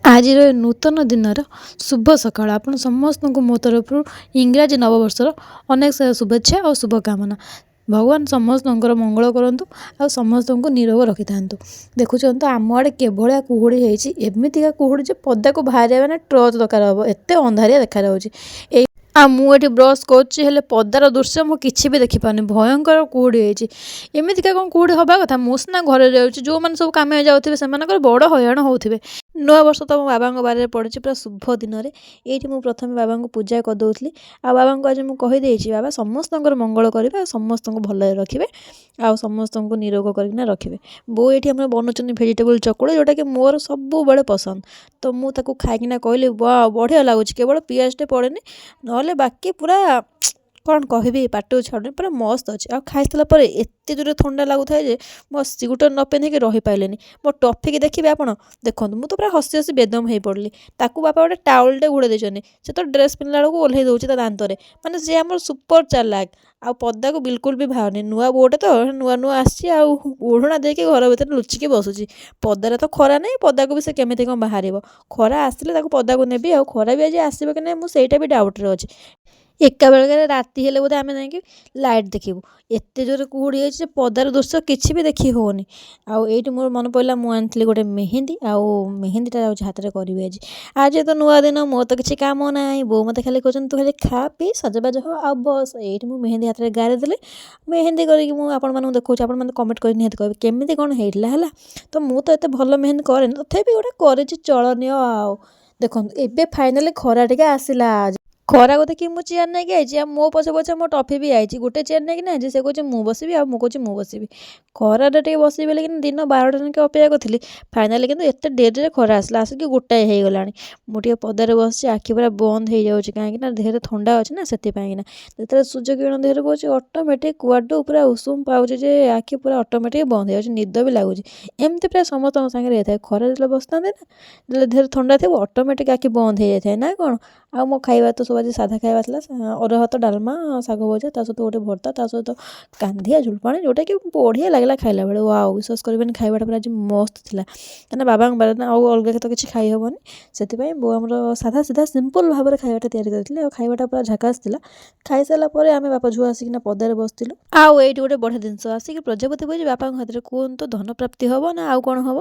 ଆଜିର ଏ ନୂତନ ଦିନର ଶୁଭ ସକାଳ ଆପଣ ସମସ୍ତଙ୍କୁ ମୋ ତରଫରୁ ଇଂରାଜୀ ନବବର୍ଷର ଅନେକ ଶୁଭେଚ୍ଛା ଆଉ ଶୁଭକାମନା। ଭଗବାନ ସମସ୍ତଙ୍କର ମଙ୍ଗଳ କରନ୍ତୁ ଆଉ ସମସ୍ତଙ୍କୁ ନିରୋଗ ରଖିଥାନ୍ତୁ। ଦେଖୁଛନ୍ତି ତ ଆମ ଆଡ଼େ କେଭଳିଆ କୁହୁଡ଼ି ହେଇଛି, ଏମିତିକା କୁହୁଡ଼ି ଯେ ପଦାକୁ ବାହାରିବା ମାନେ ଟର୍ଚ୍ଚ ଦରକାର ହେବ, ଏତେ ଅନ୍ଧାରିଆ ଦେଖାଯାଉଛି। ଆଉ ମୁଁ ଏଠି ବ୍ରସ୍ କରୁଛି, ହେଲେ ପଦାର ଦୃଶ୍ୟ ମୁଁ କିଛି ବି ଦେଖିପାରୁନି, ଭୟଙ୍କର କୁହୁଡ଼ି ହେଇଛି। ଏମିତିକା କ'ଣ କୁହୁଡ଼ି ହେବା କଥା? ମୁଁ ସିନା ଘରେ ଯାଉଛି, ଯେଉଁମାନେ ସବୁ କାମରେ ଯାଉଥିବେ ସେମାନଙ୍କର ବଡ଼ ହଇରାଣ ହେଉଥିବେ। ନୂଆ ବର୍ଷ ତ ମୋ ବାବାଙ୍କ ବାରିରେ ପଡ଼ିଛି, ପୁରା ଶୁଭ ଦିନରେ। ଏଇଠି ମୁଁ ପ୍ରଥମେ ବାବାଙ୍କୁ ପୂଜା କରିଦେଉଥିଲି। ଆଉ ବାବାଙ୍କୁ ଆଜି ମୁଁ କହିଦେଇଛି, ବାବା ସମସ୍ତଙ୍କର ମଙ୍ଗଳ କରିବେ ଆଉ ସମସ୍ତଙ୍କୁ ଭଲରେ ରଖିବେ ଆଉ ସମସ୍ତଙ୍କୁ ନିରୋଗ କରିକିନା ରଖିବେ। ବୋଉ ଏଇଠି ଆମର ବନଉଛନ୍ତି ଭେଜିଟେବୁଲ୍ ଚକୁଳି, ଯେଉଁଟାକି ମୋର ସବୁବେଳେ ପସନ୍ଦ। ତ ମୁଁ ତାକୁ ଖାଇକିନା କହିଲି ୱାଓ ବଢ଼ିଆ ଲାଗୁଛି, କେବଳ ପିଆଜଟେ ପଡ଼େନି, ନହେଲେ ବାକି ପୁରା କ'ଣ କହିବି, ପାଟିରୁ ଛାଡ଼ୁନି, ପୁରା ମସ୍ତ ଅଛି। ଆଉ ଖାଇସାରିଲା ପରେ ଏତେ ଜୋରେ ଥଣ୍ଡା ଲାଗୁଥାଏ ଯେ ମୋ ସ୍ୱିଟର୍ ନ ପିନ୍ଧିକି ରହିପାରିଲିନି। ମୋ ଟଫିକି ଦେଖିବେ ଆପଣ, ଦେଖନ୍ତୁ ମୁଁ ତ ପୁରା ହସି ହସି ବେଦମ ହେଇପଡ଼ିଲି। ତାକୁ ବାପା ଗୋଟେ ଟାୱେଲ୍ଟେ ଘୋଡ଼େଇ ଦେଇଛନ୍ତି, ସେ ତ ଡ୍ରେସ୍ ପିନ୍ଧିଲା ବେଳକୁ ଓହ୍ଲେଇ ଦେଉଛି ତା ଦାନ୍ତରେ। ମାନେ ସେ ଆମର ସୁପର ଚାଲାକ, ଆଉ ପଦାକୁ ବିଲକୁଲ ବି ବାହାରୁନି। ନୂଆ ବୋଉଟେ ତ ନୂଆ ନୂଆ ଆସିଛି, ଆଉ ଓଢ଼ଣା ଦେଇକି ଘର ଭିତରେ ଲୁଚିକି ବସୁଛି। ପଦାରେ ତ ଖରା ନାହିଁ, ପଦାକୁ ବି ସେ କେମିତି କ'ଣ ବାହାରିବ? ଖରା ଆସିଲେ ତାକୁ ପଦାକୁ ନେବି, ଆଉ ଖରା ବି ଆଜି ଆସିବ କି ନାହିଁ ମୁଁ ସେଇଟା ବି ଡାଉଟ୍ରେ ଅଛି। ଏକା ବେଳକରେ ରାତି ହେଲେ ବୋଧେ ଆମେ ଯାଇକି ଲାଇଟ୍ ଦେଖିବୁ। ଏତେ ଜୋରେ କୁହୁଡ଼ି ହେଇଛି ଯେ ପଦାର ଦୃଶ୍ୟ କିଛି ବି ଦେଖି ହେଉନି। ଆଉ ଏଇଠି ମୋର ମନେ ପଡ଼ିଲା, ମୁଁ ଆଣିଥିଲି ଗୋଟେ ମେହେନ୍ଦି, ଆଉ ମେହେନ୍ଦିଟା ଯାଉଛି ହାତରେ କରିବି ଆଜି। ଆଜି ତ ନୂଆ ଦିନ, ମୋର ତ କିଛି କାମ ନାହିଁ। ବୋଉ ମୋତେ ଖାଲି କହୁଛନ୍ତି ତୁ ଖାଲି ଖା ପିଇ ସଜବାଜ ହ ଆଉ ବସ୍। ଏଇଠି ମୁଁ ମେହେନ୍ଦି ହାତରେ ଗାରେଇଦେଲି, ମେହେନ୍ଦି କରିକି ମୁଁ ଆପଣମାନଙ୍କୁ ଦେଖାଉଛି। ଆପଣମାନେ କମେଣ୍ଟ କରି ନିହାତି କହିବେ କେମିତି କ'ଣ ହେଇଥିଲା ହେଲା। ତ ମୁଁ ତ ଏତେ ଭଲ ମେହେନ୍ଦି କରେନି, ତଥାପି ଗୋଟେ କରିଛି ଚଳନୀୟ। ଆଉ ଦେଖନ୍ତୁ ଏବେ ଫାଇନାଲି ଖରା ଟିକେ ଆସିଲା। ଖରାକୁ ଦେଖି ମୁଁ ଚେୟାର ନେଇକି ଆଇଛି, ଆଉ ମୋ ପଛେ ପଛେ ମୋ ଟଫି ବି ଆଇଛି। ଗୋଟେ ଚେୟାର ନେଇକି ନା ଆଇଛି, ସେ କହୁଛି ମୁଁ ବସିବି, ଆଉ ମୁଁ କହୁଛି ମୁଁ ବସିବି। ଖରାରେ ଟିକେ ବସିବି ବୋଲି କିନ୍ତୁ ଦିନ 12ଟା ଯାଏଁ ଅପେକ୍ଷା କରିଥିଲି। ଫାଇନାଲି କିନ୍ତୁ ଏତେ ଡେରିରେ ଖରା ଆସିଲା, ଆସିକି ଗୋଟାଏ ହେଇଗଲାଣି। ମୁଁ ଟିକେ ପଦାରେ ବସିଛି, ଆଖି ପୁରା ବନ୍ଦ ହେଇଯାଉଛି, କାହିଁକିନା ଦେହରେ ଥଣ୍ଡା ଅଛି ନା, ସେଥିପାଇଁକିନା। ଯେତେବେଳେ ସୂର୍ଯ୍ୟ କିରଣ ଦେହରେ ପଡ଼ୁଛି ଅଟୋମେଟିକ୍ କୁଆଡ଼ୁ ପୁରା ଉଷୁମ ପାଉଛି ଯେ ଆଖି ପୁରା ଅଟୋମେଟିକ୍ ବନ୍ଦ ହେଇଯାଉଛି, ନିଦ ବି ଲାଗୁଛି। ଏମିତି ପ୍ରାୟ ସମସ୍ତଙ୍କ ସାଙ୍ଗରେ ହେଇଥାଏ। ଖରାରେ ଯେତେବେଳେ ବସିଥାନ୍ତି ନା, ଯେତେବେଳେ ଦେହରେ ଥଣ୍ଡା ଥିବ ଅଟୋମେଟିକ୍ ଆଖି ବନ୍ଦ ହେଇଯାଇଥାଏ ନା କ'ଣ? ଆଉ ମୋ ଖାଇବା ତ ସବୁ ଆଜି ସାଧା ଖାଇବା ଥିଲା, ଅରୁଆ ଭାତ, ଡାଲମା, ଶାଗ ଭଜା, ତା ସହିତ ଗୋଟେ ଭର୍ତ୍ତା, ତା ସହିତ କାନ୍ଧିଆ ଝୁଳପାଣି, ଯେଉଁଟାକି ବଢ଼ିଆ ଲାଗିଲା ଖାଇଲା ବେଳେ। ଆଉ ବିଶ୍ୱାସ କରିବେନି, ଖାଇବାଟା ପୁରା ଆଜି ମସ୍ତ ଥିଲା। କାହିଁକିନା ବାବାଙ୍କ ବାରରେ ନା ଆଉ ଅଲଗା ତ କିଛି ଖାଇ ହେବନି, ସେଥିପାଇଁ ବୋଉ ଆମର ସାଧା ସିଧା ସିମ୍ପଲ୍ ଭାବରେ ଖାଇବାଟା ତିଆରି କରିଥିଲେ। ଆଉ ଖାଇବାଟା ପୁରା ଝାକାସ୍ ଥିଲା। ଖାଇସାରିଲା ପରେ ଆମେ ବାପା ଝୁଅ ଆସିକିନା ପଦାରେ ବସିଥିଲୁ। ଆଉ ଏଇଠି ଗୋଟେ ବଢ଼ିଆ ଜିନିଷ, ଆସିକି ପ୍ରଜାପତି ବଇଛି ବାପାଙ୍କ ହାତରେ, କୁହନ୍ତୁ ଧନ ପ୍ରାପ୍ତି ହେବ ନା ଆଉ କ'ଣ ହେବ?